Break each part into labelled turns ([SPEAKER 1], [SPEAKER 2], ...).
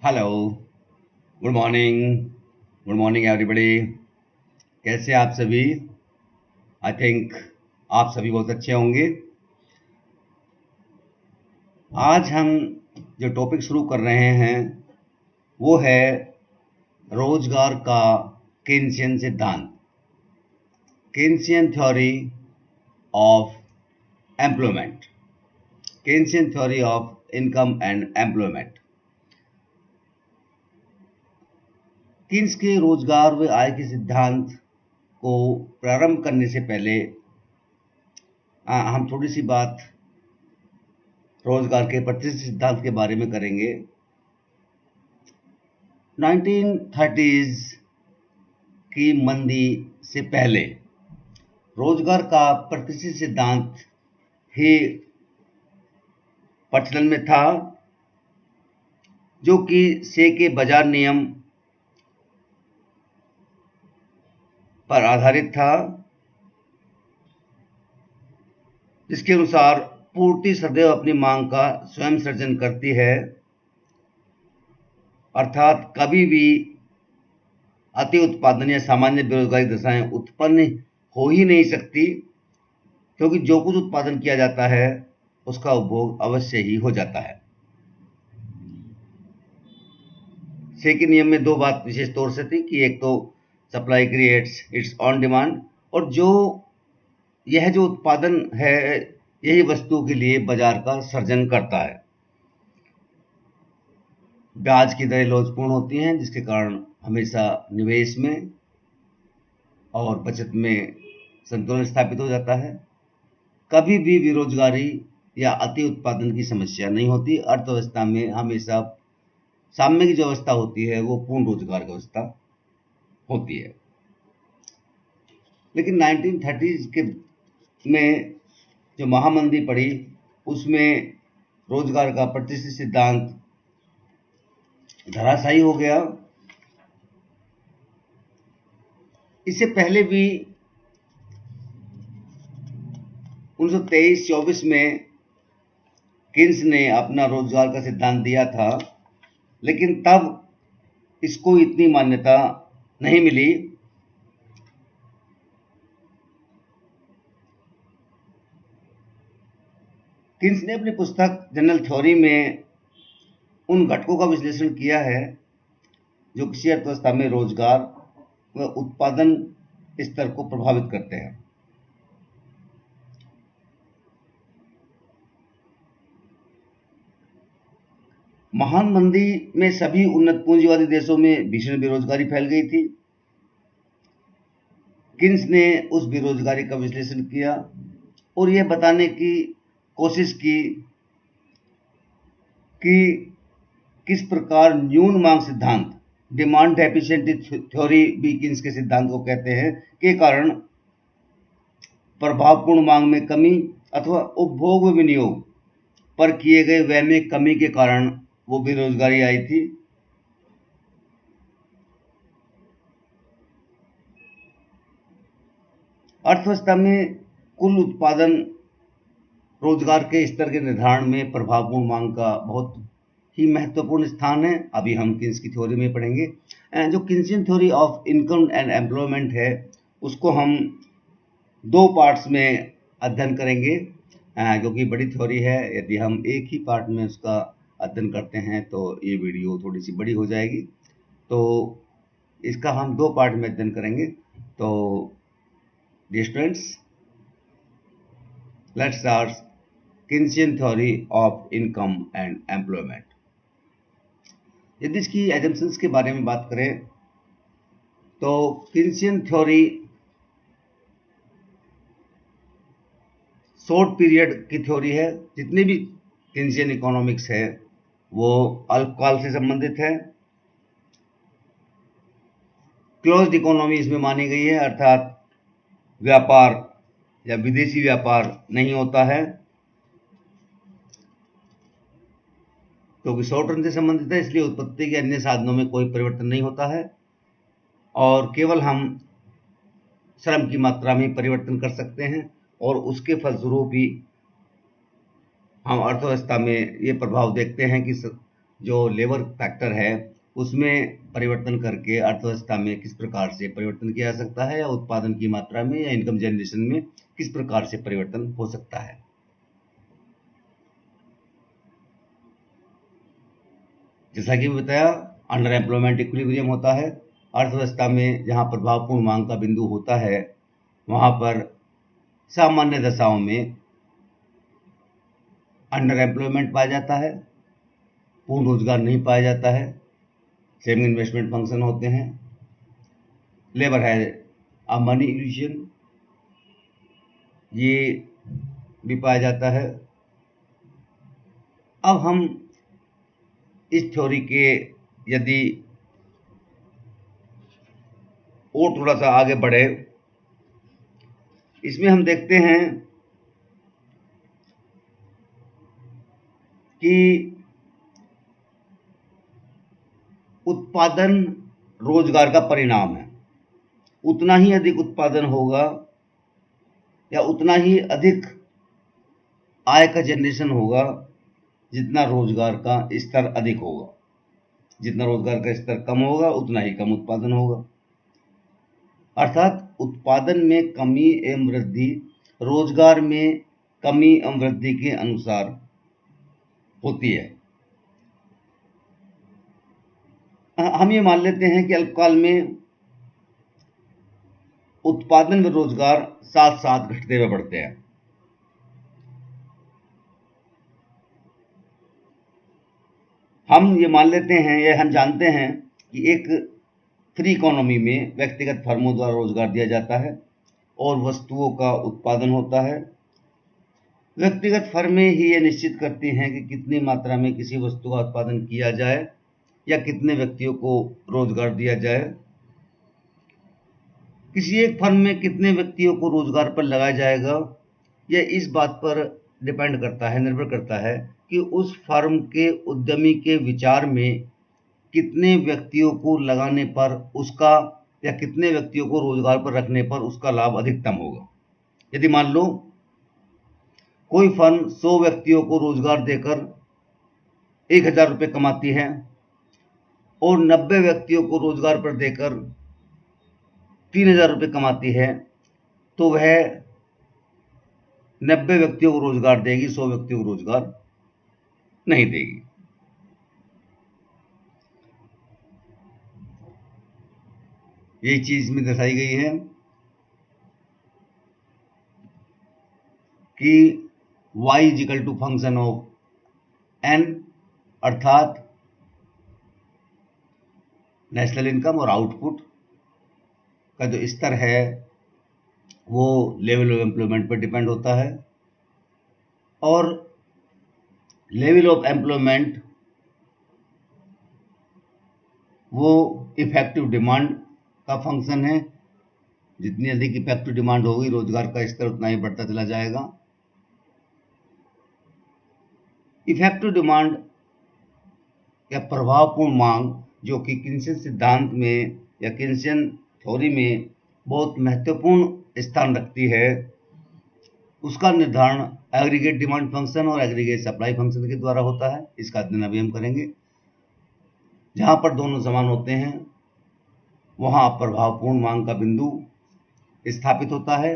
[SPEAKER 1] Hello. Good morning everybody. कैसे आप सभी? आई थिंक आप सभी बहुत अच्छे होंगे। आज हम जो टॉपिक शुरू कर रहे हैं वो है रोजगार का केन्सियन सिद्धांत, Keynesian theory of employment, Keynesian theory of income and employment. Keynes के रोजगार व आय के सिद्धांत को प्रारंभ करने से पहले हम थोड़ी सी बात रोजगार के प्रतिष्ठित सिद्धांत के बारे में करेंगे। 1930s की मंदी से पहले रोजगार का प्रतिष्ठित सिद्धांत ही प्रचलन में था, जो कि से के बाजार नियम पर आधारित था, जिसके अनुसार पूर्ति सदैव अपनी मांग का स्वयं सृजन करती है। अर्थात कभी भी अति उत्पादन या सामान्य बेरोजगारी दशाएं उत्पन्न हो ही नहीं सकती, क्योंकि जो कुछ उत्पादन किया जाता है उसका उपभोग अवश्य ही हो जाता है। से के नियम में दो बात विशेष तौर से थी कि एक तो supply creates it's on demand, और यह जो उत्पादन है यही वस्तु के लिए बाजार का सृजन करता है। ब्याज की दरें लोचपूर्ण होती हैं, जिसके कारण हमेशा निवेश में और बचत में संतुलन स्थापित हो जाता है। कभी भी बेरोजगारी या अति उत्पादन की समस्या नहीं होती। अर्थव्यवस्था में हमेशा साम्य की जो अवस्था होती है वो पूर्ण रोजगार की अवस्था होती है। लेकिन 1930s के में जो महामंदी पड़ी उसमें रोजगार का प्रतिष्ठित सिद्धांत धराशायी हो गया। इससे पहले भी 1923-24 में कीन्स ने अपना रोजगार का सिद्धांत दिया था, लेकिन तब इसको इतनी मान्यता नहीं मिली। कीन्स ने अपनी पुस्तक जनरल थ्योरी में उन घटकों का विश्लेषण किया है जो किसी अर्थव्यवस्था में रोजगार व उत्पादन स्तर को प्रभावित करते हैं। महान मंदी में सभी उन्नत पूंजीवादी देशों में भीषण बेरोजगारी फैल गई थी। कीन्स ने उस बेरोजगारी का विश्लेषण किया और यह बताने की कोशिश की कि किस प्रकार न्यून मांग सिद्धांत, डिमांड डेफिशिएंसी थ्योरी भी कीन्स के सिद्धांत को कहते हैं, के कारण प्रभावपूर्ण मांग में कमी अथवा उपभोग व विनियोग पर किए गए व्यय में कमी के कारण वो बेरोजगारी आई थी। अर्थव्यवस्था में कुल उत्पादन रोजगार के स्तर के निर्धारण में प्रभावपूर्ण मांग का बहुत ही महत्वपूर्ण स्थान है। अभी हम कीन्स की थ्योरी में पढ़ेंगे। जो Keynesian theory of income and employment है उसको हम दो पार्ट्स में अध्ययन करेंगे, जो कि बड़ी थ्योरी है। यदि हम एक ही पार्ट में उसका अध्ययन करते हैं तो ये वीडियो थोड़ी सी बड़ी हो जाएगी, तो इसका हम दो पार्ट में अध्ययन करेंगे। तो dear students, let's start Keynesian theory of income and employment. यदि इसकी एजम्पशंस के बारे में बात करें तो कीन्सियन थ्योरी शॉर्ट पीरियड की थ्योरी है। जितनी भी कीन्सियन इकोनॉमिक्स है वो अल्पकाल से संबंधित है। क्लोज्ड इकोनॉमी इसमें मानी गई है, अर्थात व्यापार या विदेशी व्यापार नहीं होता है, क्योंकि शॉर्ट रन से संबंधित है, इसलिए उत्पत्ति के अन्य साधनों में कोई परिवर्तन नहीं होता है और केवल हम श्रम की मात्रा में परिवर्तन कर सकते हैं और उसके फलस्वरूप ही हम अर्थव्यवस्था में ये प्रभाव देखते हैं कि जो लेबर फैक्टर है उसमें परिवर्तन करके अर्थव्यवस्था में किस प्रकार से परिवर्तन किया जा सकता है, या उत्पादन की मात्रा में या इनकम जनरेशन में किस प्रकार से परिवर्तन हो सकता है। जैसा कि बताया, अंडर एम्प्लॉयमेंट इक्विलिब्रियम होता है। अर्थव्यवस्था में जहां प्रभावपूर्ण मांग का बिंदु होता है वहां पर सामान्य दशाओं में अंडर एम्प्लॉयमेंट पाया जाता है, पूर्ण रोजगार नहीं पाया जाता है, सेम इन्वेस्टमेंट फंक्शन होते हैं, लेबर है अ मनी इल्यूजन, ये भी पाया जाता है। अब हम इस थ्योरी के यदि और थोड़ा सा आगे बढ़े, इसमें हम देखते हैं कि उत्पादन रोजगार का परिणाम है। उतना ही अधिक उत्पादन होगा या उतना ही अधिक आय का जनरेशन होगा जितना रोजगार का स्तर अधिक होगा। जितना रोजगार का स्तर कम होगा उतना ही कम उत्पादन होगा। अर्थात उत्पादन में कमी एवं वृद्धि रोजगार में कमी एवं वृद्धि के अनुसार होती है। हम ये मान लेते हैं कि अल्पकाल में उत्पादन व रोजगार साथ साथ घटते हुए बढ़ते हैं। हम ये मान लेते हैं या हम जानते हैं कि एक फ्री इकोनॉमी में व्यक्तिगत फर्मों द्वारा रोजगार दिया जाता है और वस्तुओं का उत्पादन होता है। व्यक्तिगत फर्में ही ये निश्चित करती हैं कि कितनी मात्रा में किसी वस्तु का उत्पादन किया जाए या कितने व्यक्तियों को रोजगार दिया जाए। किसी एक फर्म में कितने व्यक्तियों को रोजगार पर लगाया जाएगा यह इस बात पर डिपेंड करता है, निर्भर करता है कि उस फर्म के उद्यमी के विचार में कितने व्यक्तियों को लगाने पर उसका या कितने व्यक्तियों को रोजगार पर रखने पर उसका लाभ अधिकतम होगा। यदि मान लो कोई फर्म 100 व्यक्तियों को रोजगार देकर 1000 रुपये कमाती है और 90 व्यक्तियों को रोजगार पर देकर 3000 रुपये कमाती है, तो वह 90 व्यक्तियों को रोजगार देगी, 100 व्यक्तियों को रोजगार नहीं देगी। यही चीज में दर्शाई गई है कि y is equal to function of n, अर्थात नेशनल इनकम और आउटपुट का जो स्तर है वो लेवल ऑफ एम्प्लॉयमेंट पर डिपेंड होता है। और लेवल ऑफ एम्प्लॉयमेंट वो इफेक्टिव डिमांड का फंक्शन है। जितनी अधिक इफेक्टिव डिमांड होगी रोजगार का स्तर उतना ही बढ़ता चला जाएगा। इफेक्टिव डिमांड या प्रभावपूर्ण मांग, जो कि किन्सन सिद्धांत में या किन्सन थ्योरी में बहुत महत्वपूर्ण स्थान रखती है, उसका निर्धारण एग्रीगेट डिमांड फंक्शन और एग्रीगेट सप्लाई फंक्शन के द्वारा होता है। इसका अध्ययन अभी हम करेंगे। जहां पर दोनों समान होते हैं वहां प्रभावपूर्ण मांग का बिंदु स्थापित होता है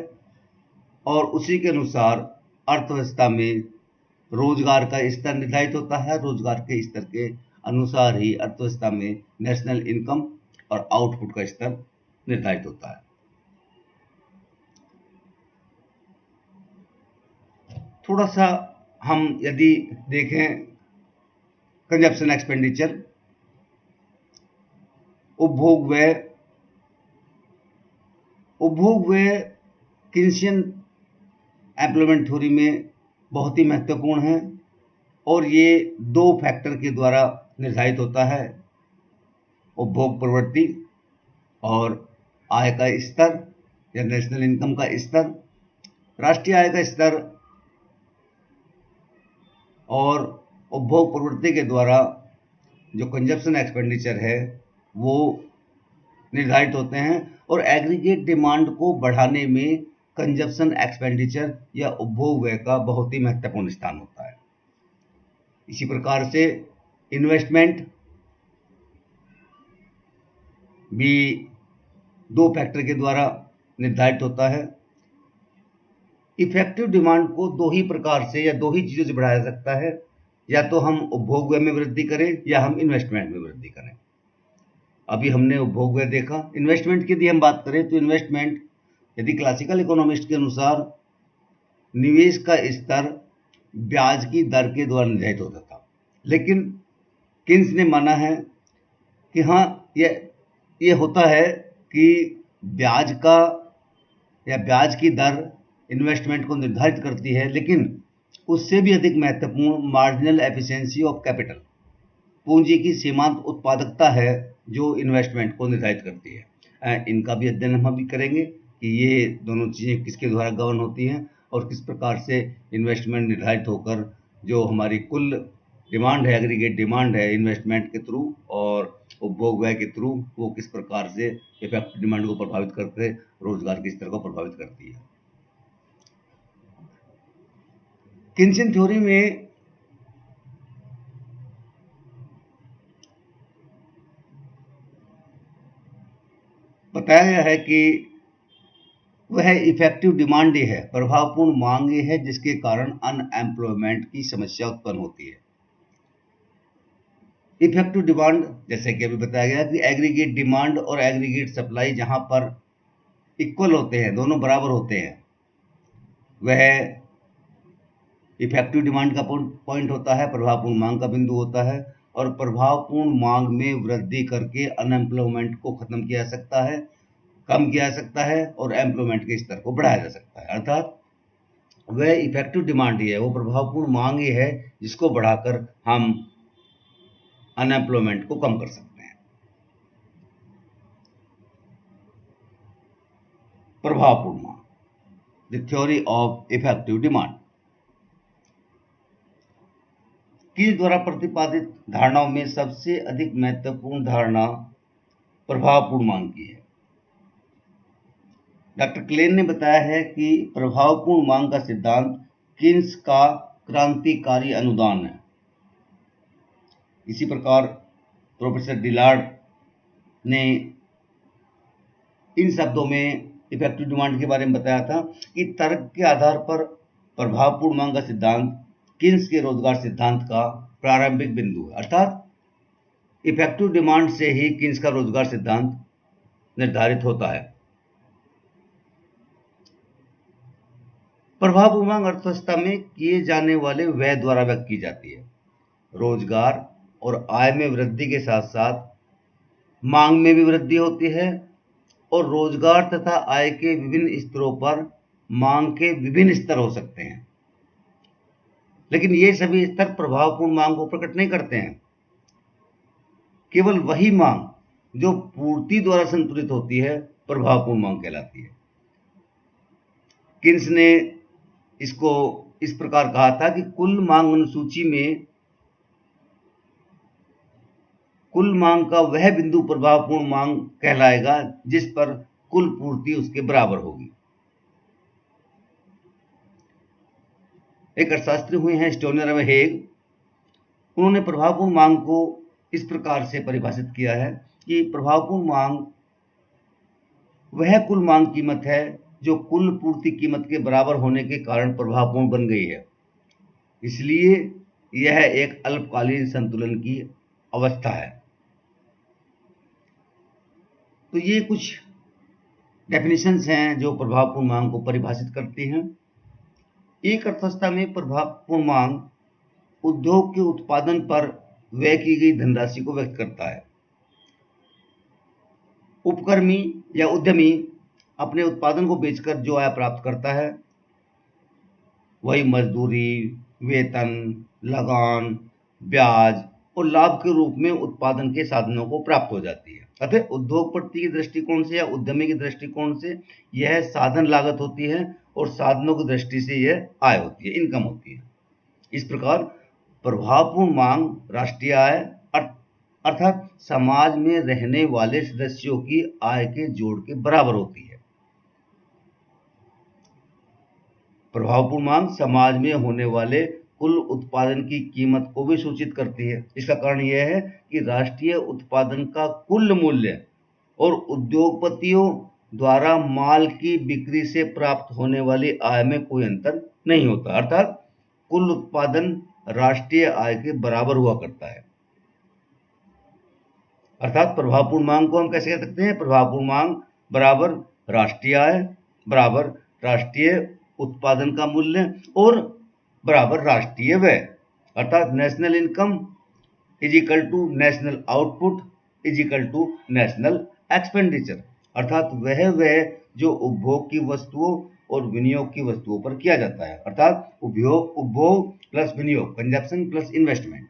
[SPEAKER 1] और उसी के अनुसार अर्थव्यवस्था में रोजगार का स्तर निर्धारित होता है। रोजगार के स्तर के अनुसार ही अर्थव्यवस्था में नेशनल इनकम और आउटपुट का स्तर निर्धारित होता है। थोड़ा सा हम यदि देखें कंजप्शन एक्सपेंडिचर, उपभोग व्यय किन्सियन एम्प्लॉयमेंट थ्योरी में बहुत ही महत्वपूर्ण है और ये 2 फैक्टर के द्वारा निर्धारित होता है, उपभोग प्रवृत्ति और आय का स्तर या नेशनल इनकम का स्तर। राष्ट्रीय आय का स्तर और उपभोग प्रवृत्ति के द्वारा जो कंजप्शन एक्सपेंडिचर है वो निर्धारित होते हैं और एग्रीगेट डिमांड को बढ़ाने में कंजप्शन एक्सपेंडिचर या उपभोग व्यय का बहुत ही महत्वपूर्ण स्थान होता है। इसी प्रकार से इन्वेस्टमेंट भी दो फैक्टर के द्वारा निर्धारित होता है। इफेक्टिव डिमांड को दो ही प्रकार से या दो ही चीज़ों से बढ़ाया जा सकता है, या तो हम उपभोग व्यय में वृद्धि करें या हम इन्वेस्टमेंट में वृद्धि करें। अभी हमने उपभोग व्यय देखा। इन्वेस्टमेंट की यदि हम बात करें तो इन्वेस्टमेंट यदि क्लासिकल इकोनॉमिस्ट के अनुसार निवेश का स्तर ब्याज की दर के द्वारा निर्धारित होता था, लेकिन किन्स ने माना है कि हाँ, ये होता है कि ब्याज का या ब्याज की दर इन्वेस्टमेंट को निर्धारित करती है, लेकिन उससे भी अधिक महत्वपूर्ण मार्जिनल एफिशिएंसी ऑफ कैपिटल, पूंजी की सीमांत उत्पादकता है जो इन्वेस्टमेंट को निर्धारित करती है। इनका भी अध्ययन हम अभी करेंगे कि ये दोनों चीज़ें किसके द्वारा गवर्न होती हैं और किस प्रकार से इन्वेस्टमेंट निर्धारित होकर जो हमारी कुल डिमांड है, एग्रीगेट डिमांड है इन्वेस्टमेंट के थ्रू और उपभोग व्यय के थ्रू, वो किस प्रकार से इफेक्टिव डिमांड को प्रभावित करके रोजगार के स्तर को प्रभावित करती है। किन्सन थ्योरी में बताया गया है कि वह इफेक्टिव डिमांड ही है, प्रभावपूर्ण मांग ही है जिसके कारण अनएम्प्लॉयमेंट की समस्या उत्पन्न होती है। इफेक्टिव डिमांड, जैसे कि अभी बताया गया कि एग्रीगेट डिमांड और एग्रीगेट सप्लाई जहां पर इक्वल होते हैं, दोनों बराबर होते हैं, वह इफेक्टिव डिमांड का पॉइंट होता है, प्रभावपूर्ण मांग का बिंदु होता है। और प्रभावपूर्ण मांग में वृद्धि करके अनएम्प्लॉयमेंट को खत्म किया जा सकता है, कम किया जा सकता है और एम्प्लॉयमेंट के स्तर को बढ़ाया जा सकता है। अर्थात वह इफेक्टिव डिमांड ही है, वो प्रभावपूर्ण मांग ही है जिसको बढ़ाकर हम अनएम्प्लॉयमेंट को कम कर सकते हैं। प्रभावपूर्ण मांग, the theory of effective demand की द्वारा प्रतिपादित धारणाओं में सबसे अधिक महत्वपूर्ण धारणा प्रभावपूर्ण मांग की है। डॉक्टर क्लेन ने बताया है कि प्रभावपूर्ण मांग का सिद्धांत किन्स का क्रांतिकारी अनुदान है। इसी प्रकार प्रोफेसर डिलार्ड ने इन शब्दों में इफेक्टिव डिमांड के बारे में बताया था कि तर्क के आधार पर प्रभावपूर्ण मांग का सिद्धांत किन्स के रोजगार सिद्धांत का प्रारंभिक बिंदु है। अर्थात इफेक्टिव डिमांड से ही किन्स का रोजगार सिद्धांत निर्धारित होता है। प्रभावपूर्ण मांग अर्थव्यवस्था में किए जाने वाले व्यय द्वारा व्यक्त की जाती है। रोजगार और आय में वृद्धि के साथ साथ मांग में भी वृद्धि होती है और रोजगार तथा आय के विभिन्न स्तरों पर मांग के विभिन्न स्तर हो सकते हैं, लेकिन ये सभी स्तर प्रभावपूर्ण मांग को प्रकट नहीं करते हैं। केवल वही मांग जो पूर्ति द्वारा संतुलित होती है प्रभावपूर्ण मांग कहलाती है। किन्स ने इसको इस प्रकार कहा था कि कुल मांग अनुसूची में कुल मांग का वह बिंदु प्रभावपूर्ण मांग कहलाएगा जिस पर कुल पूर्ति उसके बराबर होगी। एक अर्थशास्त्री हुए हैं स्टोनर व हेग, उन्होंने प्रभावपूर्ण मांग को इस प्रकार से परिभाषित किया है कि प्रभावपूर्ण मांग वह कुल मांग कीमत है जो कुल पूर्ति कीमत के बराबर होने के कारण प्रभावपूर्ण बन गई है, इसलिए यह एक अल्पकालीन संतुलन की अवस्था है। तो ये कुछ डेफिनेशंस हैं जो प्रभावपूर्ण मांग को परिभाषित करती हैं। एक अर्थव्यवस्था में प्रभावपूर्ण मांग उद्योग के उत्पादन पर व्यय की गई धनराशि को व्यक्त करता है। उपक्रमी या उद्यमी अपने उत्पादन को बेचकर जो आय प्राप्त करता है वही मजदूरी, वेतन, लगान, ब्याज और लाभ के रूप में उत्पादन के साधनों को प्राप्त हो जाती है। अतः उद्योगपति के दृष्टिकोण से या उद्यमी के दृष्टिकोण से यह साधन लागत होती है और साधनों की दृष्टि से यह आय होती है, इनकम होती है। इस प्रकार प्रभावपूर्ण मांग राष्ट्रीय आय अर्थात समाज में रहने वाले सदस्यों की आय के जोड़ के बराबर होती है। प्रभावपूर्ण मांग समाज में होने वाले कुल उत्पादन की कीमत को भी सूचित करती है। इसका कारण यह है कि राष्ट्रीय उत्पादन का कुल मूल्य और उद्योगपतियों द्वारा माल की बिक्री से प्राप्त होने वाली आय में कोई अंतर नहीं होता, अर्थात कुल उत्पादन राष्ट्रीय आय के बराबर हुआ करता है। अर्थात प्रभावपूर्ण मांग को हम कैसे कह सकते हैं? प्रभावपूर्ण मांग बराबर राष्ट्रीय आय बराबर राष्ट्रीय उत्पादन का मूल्य और बराबर राष्ट्रीय व्यय, अर्थात national income is equal to national output is equal to national expenditure, अर्थात वह व्यय जो उपभोग की वस्तुओं और विनियोग की वस्तुओं पर किया जाता है, अर्थात उपभोग प्लस विनियोग, कंजप्शन प्लस इन्वेस्टमेंट।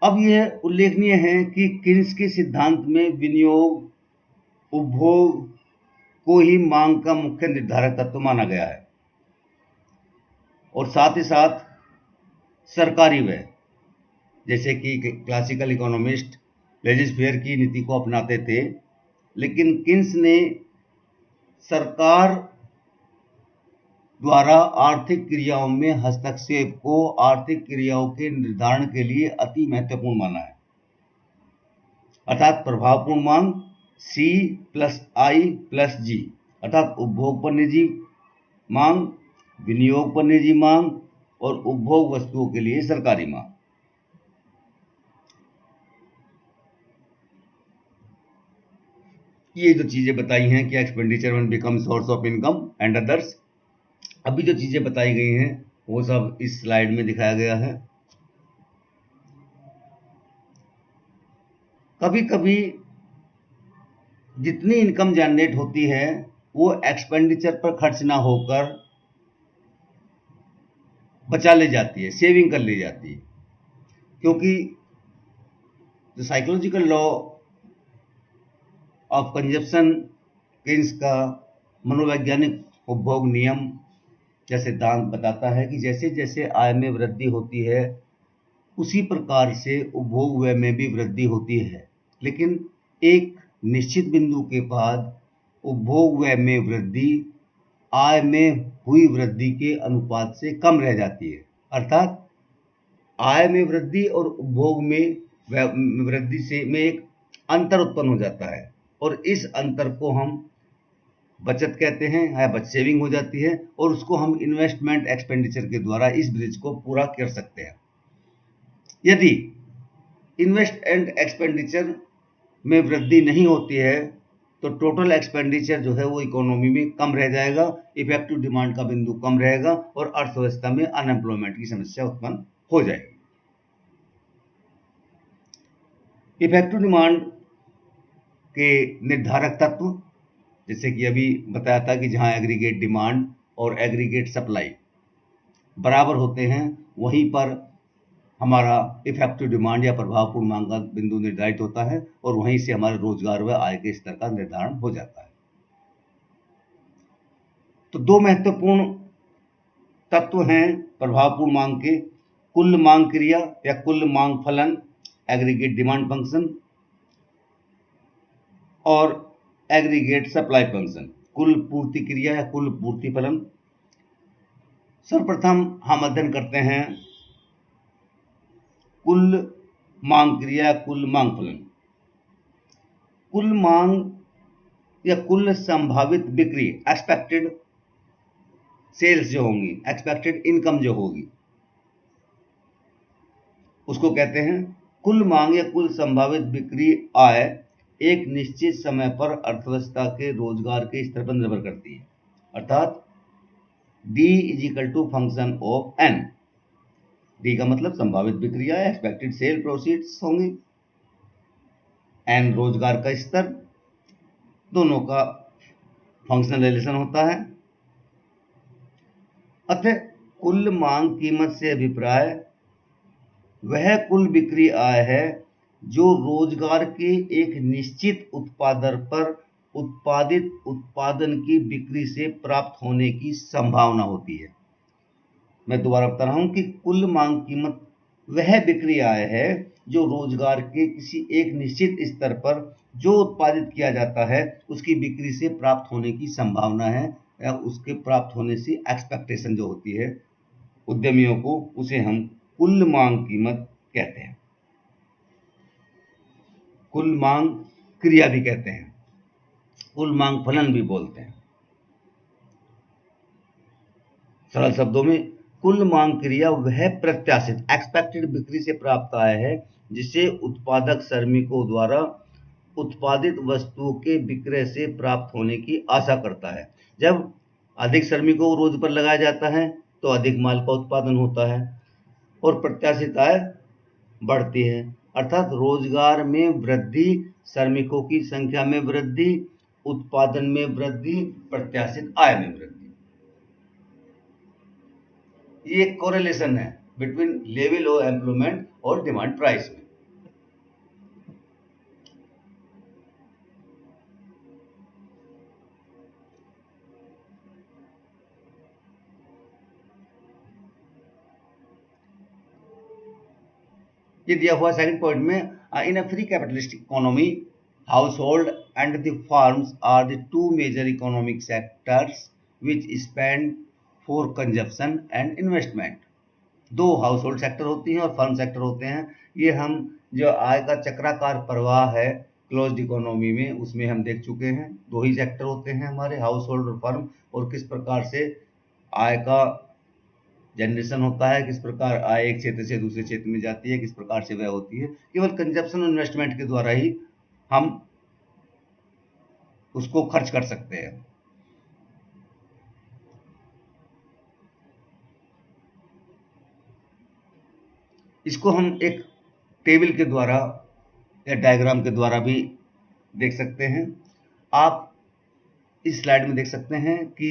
[SPEAKER 1] अब यह उल्लेखनीय है कि किन्स के सिद्धांत में विनियोग उपभोग को ही मांग का मुख्य निर्धारक तत्व माना गया है और साथ ही साथ सरकारी व्यय, जैसे कि क्लासिकल इकोनॉमिस्ट लेजिस्फेयर की नीति को अपनाते थे, लेकिन किन्स ने सरकार द्वारा आर्थिक क्रियाओं में हस्तक्षेप को आर्थिक क्रियाओं के निर्धारण के लिए अति महत्वपूर्ण माना है, अर्थात प्रभावपूर्ण मांग C plus I plus G, अर्थात उपभोग पर निजी मांग, विनियोग पर निजी मांग और उपभोग वस्तुओं के लिए सरकारी मांग। ये जो चीजें बताई हैं कि expenditure one become source of income and others, अभी जो चीजें बताई गई हैं वो सब इस स्लाइड में दिखाया गया है। कभी कभी जितनी इनकम जनरेट होती है वो एक्सपेंडिचर पर खर्च ना होकर बचा ले जाती है, सेविंग कर ली जाती है, क्योंकि जो psychological law of consumption Keynes का मनोवैज्ञानिक उपभोग नियम या सिद्धांत बताता है कि जैसे जैसे आय में वृद्धि होती है उसी प्रकार से उपभोग व्यय में भी वृद्धि होती है, लेकिन एक निश्चित बिंदु के बाद उपभोग व्यय में वृद्धि आय में हुई वृद्धि के अनुपात से कम रह जाती है, अर्थात आय में वृद्धि और उपभोग में वृद्धि से में एक अंतर उत्पन्न हो जाता है और इस अंतर को हम बचत कहते हैं या सेविंग हो जाती है और उसको हम इन्वेस्टमेंट एक्सपेंडिचर के द्वारा इस ब्रिज को पूरा कर सकते हैं। यदि इन्वेस्ट एंड एक्सपेंडिचर में वृद्धि नहीं होती है तो टोटल एक्सपेंडिचर जो है वो इकोनॉमी में कम रह जाएगा, इफेक्टिव डिमांड का बिंदु कम रहेगा और अर्थव्यवस्था में अनएम्प्लॉयमेंट की समस्या उत्पन्न हो जाएगी। इफेक्टिव डिमांड के निर्धारक तत्व, जैसे कि अभी बताया था कि जहां एग्रीगेट डिमांड और एग्रीगेट सप्लाई बराबर होते हैं वहीं पर हमारा इफेक्टिव डिमांड या प्रभावपूर्ण मांग का बिंदु निर्धारित होता है और वहीं से हमारे रोजगार व आय के स्तर का निर्धारण हो जाता है। तो दो महत्वपूर्ण तत्व हैं प्रभावपूर्ण मांग के, कुल मांग क्रिया या कुल मांग फलन एग्रीगेट डिमांड फंक्शन और एग्रीगेट सप्लाई फंक्शन कुल पूर्ति क्रिया या कुल पूर्ति फलन। सर्वप्रथम हम अध्ययन करते हैं कुल मांग क्रिया कुल मांग फलन। कुल मांग या कुल संभावित बिक्री एक्सपेक्टेड सेल्स जो होंगी, एक्सपेक्टेड इनकम जो होगी उसको कहते हैं कुल मांग या कुल संभावित बिक्री आय एक निश्चित समय पर अर्थव्यवस्था के रोजगार के स्तर पर निर्भर करती है, अर्थात D is equal to function of N। D का मतलब संभावित बिक्री आय, एक्सपेक्टेड सेल प्रोसीड्स होंगे, N रोजगार का स्तर, दोनों का फंक्शनल रिलेशन होता है। अतः कुल मांग कीमत से अभिप्राय वह कुल बिक्री आय है जो रोजगार के एक निश्चित उत्पादन पर उत्पादित उत्पादन की बिक्री से प्राप्त होने की संभावना होती है। मैं दोबारा बता रहा हूं कि कुल मांग कीमत वह बिक्री आय है जो रोजगार के किसी एक निश्चित स्तर पर जो उत्पादित किया जाता है उसकी बिक्री से प्राप्त होने की संभावना है, या उसके प्राप्त होने से एक्सपेक्टेशन जो होती है उद्यमियों को, उसे हम कुल मांग कीमत कहते हैं। कुल मांग क्रिया भी कहते हैं, कुल मांग फलन भी बोलते हैं। सरल शब्दों में कुल मांग क्रिया वह प्रत्याशित एक्सपेक्टेड बिक्री से प्राप्त आय है जिसे उत्पादक श्रमिकों द्वारा उत्पादित वस्तुओं के विक्रय से प्राप्त होने की आशा करता है। जब अधिक श्रमिकों को रोज पर लगाया जाता है तो अधिक माल का उत्पादन होता है और प्रत्याशित आय बढ़ती है, अर्थात रोजगार में वृद्धि, श्रमिकों की संख्या में वृद्धि, उत्पादन में वृद्धि, प्रत्याशित आय में वृद्धि। ये एक कोरिलेशन है बिटवीन लेवल ऑफ एम्प्लॉयमेंट और डिमांड प्राइस में। ये दिया हुआ सेकंड पॉइंट में, in a free capitalistic economy household and the firms are the two major economic sectors which spend for consumption and investment. दो हाउस होल्ड सेक्टर होती हैं और फर्म सेक्टर होते हैं। ये हम जो आय का चक्राकार प्रवाह है क्लोज्ड इकोनॉमी में, उसमें हम देख चुके हैं। दो ही सेक्टर होते हैं हमारे, हाउस होल्ड और फर्म, और किस प्रकार से आय का जनरेशन होता है, किस प्रकार आय एक क्षेत्र से दूसरे क्षेत्र में जाती है, किस प्रकार से वह होती है। केवल कंजप्शन और इन्वेस्टमेंट के द्वारा ही हम उसको खर्च कर सकते हैं। इसको हम एक टेबल के द्वारा या डायग्राम के द्वारा भी देख सकते हैं। आप इस स्लाइड में देख सकते हैं कि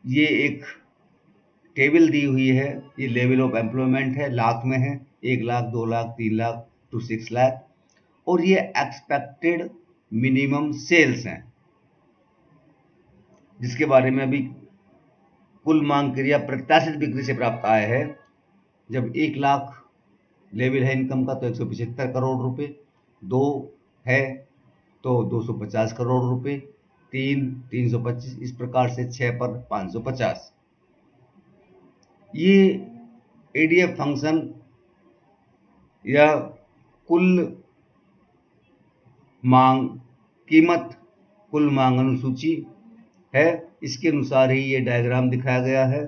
[SPEAKER 1] ये एक टेबल दी हुई है। ये लेवल ऑफ एम्प्लॉयमेंट है, लाख में है, 1 लाख, 2 लाख, 3 लाख टू 6 लाख, और ये एक्सपेक्टेड मिनिमम सेल्स हैं जिसके बारे में अभी कुल मांग क्रिया प्रत्याशित बिक्री से प्राप्त आय है। जब 1 लाख लेवल है इनकम का तो 175 करोड़ रुपए, 2 है तो 250 करोड़ रुपए, 3 325, इस प्रकार से 6 पर 550। ये एडीएफ फंक्शन या कुल मांग कीमत, कुल मांग अनुसूची है। इसके अनुसार ही ये डायग्राम दिखाया गया है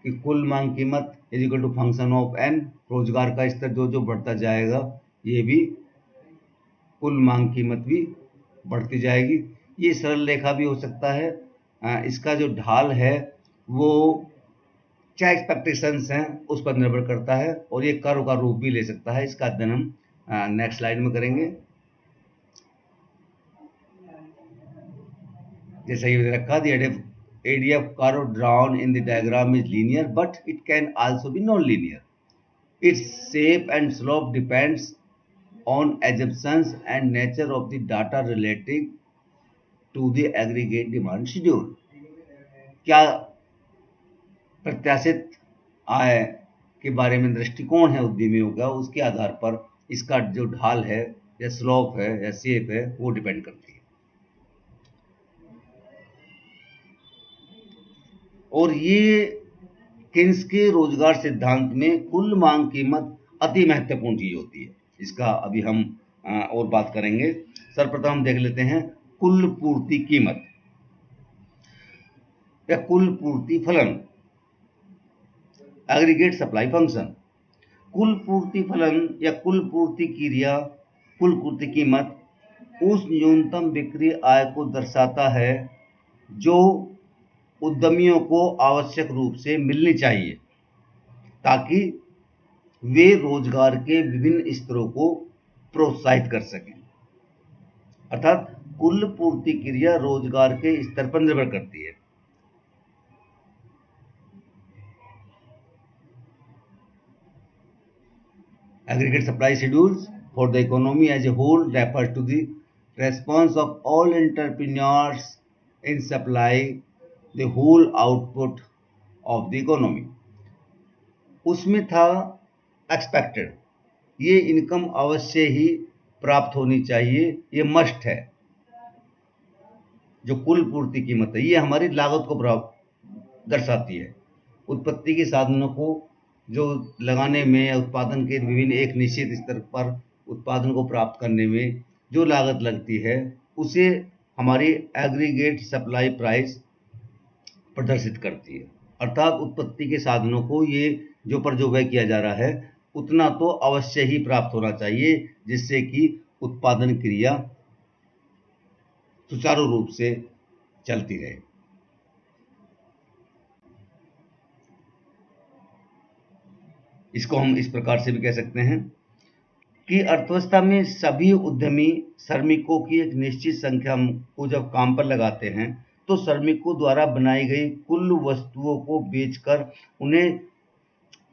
[SPEAKER 1] कि कुल मांग कीमत is equal to function of N, रोजगार का स्तर जो जो बढ़ता जाएगा ये भी कुल मांग कीमत भी बढ़ती जाएगी। ये सरल रेखा भी हो सकता है। इसका जो ढाल है वो क्या एक्सपेक्टेशंस हैं उस पर निर्भर करता है, और ये कर्व का रूप भी ले सकता है। इसका अध्ययन हम नेक्स्ट स्लाइड में करेंगे। जैसा ये रखा, the ADF curve drawn in the diagram is linear, but it can also be non-linear. Its shape and slope depends on assumptions and nature of the data relating to the aggregate demand schedule. क्या प्रत्याशित आय के बारे में दृष्टिकोण है उद्यमियों का, उसके आधार पर इसका जो ढाल है या स्लोप है या शेप है वो डिपेंड करती है। और ये किन्स के रोजगार सिद्धांत में कुल मांग कीमत अति महत्वपूर्ण चीज होती है। इसका अभी हम और बात करेंगे। सर्वप्रथम हम देख लेते हैं कुल पूर्ति कीमत या कुल पूर्ति फलन, एग्रीगेट सप्लाई फंक्शन। कुल पूर्ति फलन या कुल पूर्ति क्रिया, कुल पूर्ति कीमत उस न्यूनतम बिक्री आय को दर्शाता है जो उद्यमियों को आवश्यक रूप से मिलनी चाहिए ताकि वे रोजगार के विभिन्न स्तरों को प्रोत्साहित कर सकें। अर्थात कुल पूर्ति क्रिया रोजगार के स्तर पर निर्भर करती है। Aggregate supply schedules for the economy as a whole refers to the response of all entrepreneurs in supplying the whole output of the economy. उसमें था expected, ये इनकम अवश्य ही प्राप्त होनी चाहिए, ये मस्ट है। जो कुल पूर्ति कीमत है ये हमारी लागत को दर्शाती है। उत्पत्ति के साधनों को जो लगाने में या उत्पादन के विभिन्न एक निश्चित स्तर पर उत्पादन को प्राप्त करने में जो लागत लगती है उसे हमारी एग्रीगेट सप्लाई प्राइस प्रदर्शित करती है। अर्थात उत्पत्ति के साधनों को ये जो व्यय किया जा रहा है उतना तो अवश्य ही प्राप्त होना चाहिए, जिससे कि उत्पादन क्रिया सुचारू रूप से चलती रहे। इसको हम इस प्रकार से भी कह सकते हैं कि अर्थव्यवस्था में सभी उद्यमी श्रमिकों की एक निश्चित संख्या को जब काम पर लगाते हैं तो श्रमिकों द्वारा बनाई गई कुल वस्तुओं को बेचकर उन्हें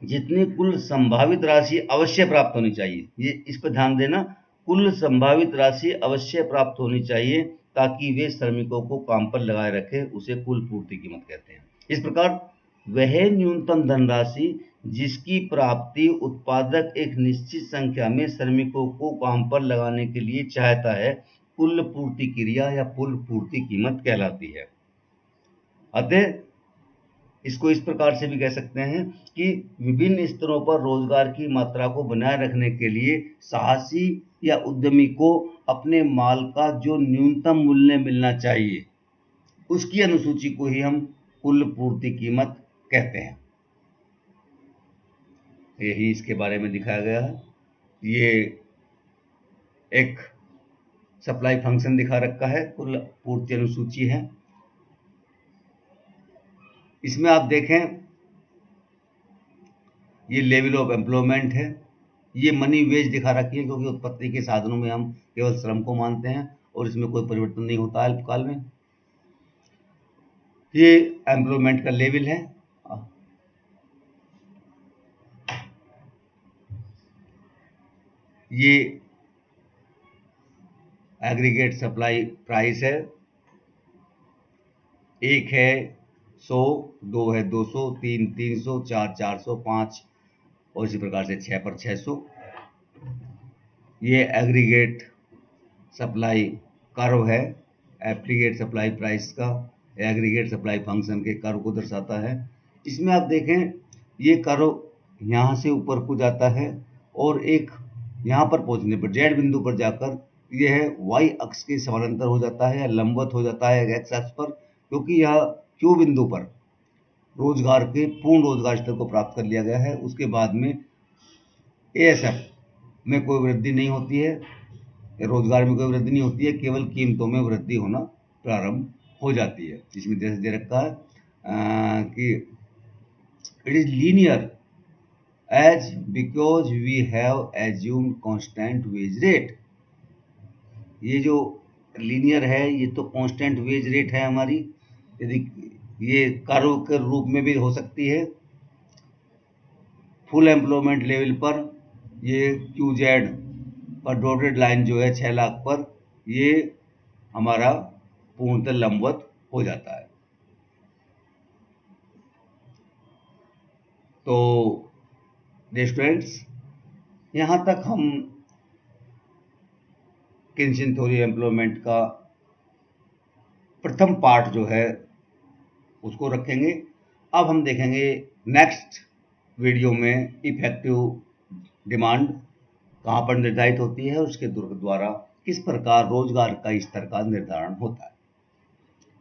[SPEAKER 1] जितनी कुल संभावित राशि अवश्य प्राप्त होनी चाहिए, ये इस पर ध्यान देना, कुल संभावित राशि अवश्य प्राप्त होनी चाहिए ताकि वे श्रमिकों को काम पर लगाए रखें, उसे कुल पूर्ति कीमत कहते हैं। इस प्रकार वह न्यूनतम धनराशि जिसकी प्राप्ति उत्पादक एक निश्चित संख्या में श्रमिकों को काम पर लगाने के लिए चाहता है कुल पूर्ति क्रिया या कुल पूर्ति कीमत कहलाती है। अतः इसको इस प्रकार से भी कह सकते हैं कि विभिन्न स्तरों पर रोजगार की मात्रा को बनाए रखने के लिए साहसी या उद्यमी को अपने माल का जो न्यूनतम मूल्य मिलना चाहिए उसकी अनुसूची को ही हम कुल पूर्ति कीमत कहते हैं। यही इसके बारे में दिखाया गया है। ये एक सप्लाई फंक्शन दिखा रखा है, कुल पूर्ति अनुसूची है। इसमें आप देखें ये लेवल ऑफ एम्प्लॉयमेंट है, ये मनी वेज दिखा रखी है क्योंकि उत्पत्ति के साधनों में हम केवल श्रम को मानते हैं और इसमें कोई परिवर्तन नहीं होता अल्पकाल में। ये एम्प्लॉयमेंट का लेवल है। ये एग्रीगेट सप्लाई प्राइस है, 1 है 100, 2 है 200, 3 300, 4 400, 5 और इसी प्रकार से 6 पर 600। ये एग्रीगेट सप्लाई कर्व है, एग्रीगेट सप्लाई प्राइस का एग्रीगेट सप्लाई फंक्शन के कर्व को दर्शाता है। इसमें आप देखें ये कर्व यहाँ से ऊपर को जाता है और एक यहाँ पर पहुँचने पर जेड बिंदु पर जाकर यह वाई अक्ष के समानांतर हो जाता है या लंबवत हो जाता है एक्स अक्ष पर, क्योंकि यह क्यू बिंदु पर रोजगार के पूर्ण रोजगार स्तर को प्राप्त कर लिया गया है। उसके बाद में एएसएफ में कोई वृद्धि नहीं होती है, रोजगार में कोई वृद्धि नहीं होती है, केवल कीमतों में वृद्धि होना प्रारंभ हो जाती है। इसमें दे रखा है कि it is linear as because we have assumed constant wage rate. ये जो लीनियर है ये तो कांस्टेंट वेज रेट है हमारी, यदि ये कर्व के रूप में भी हो सकती है। फुल एम्प्लॉयमेंट लेवल पर ये क्यू जेड पर डॉटेड लाइन जो है 6 लाख पर ये हमारा पूर्णतः लंबवत हो जाता है। तो स्टूडेंट्स यहाँ तक हम केन्सियन थ्योरी एम्प्लॉयमेंट का प्रथम पार्ट जो है उसको रखेंगे। अब हम देखेंगे नेक्स्ट वीडियो में इफेक्टिव डिमांड कहाँ पर निर्धारित होती है, उसके द्वारा किस प्रकार रोजगार का स्तर का निर्धारण होता है।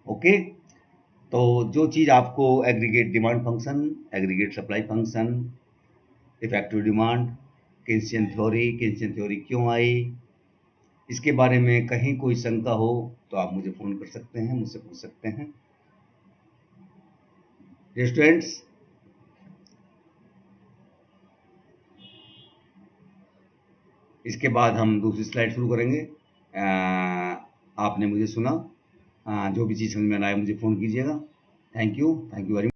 [SPEAKER 1] ओके, तो जो चीज़ आपको aggregate demand function, aggregate supply function, effective demand, Keynesian theory क्यों आई, इसके बारे में कहीं कोई शंका हो तो आप मुझे फ़ोन कर सकते हैं, मुझसे पूछ सकते हैं। स्टूडेंट्स इसके बाद हम दूसरी स्लाइड शुरू करेंगे। आपने मुझे सुना, जो भी चीज़ समझ में आए मुझे फ़ोन कीजिएगा। Thank you very much.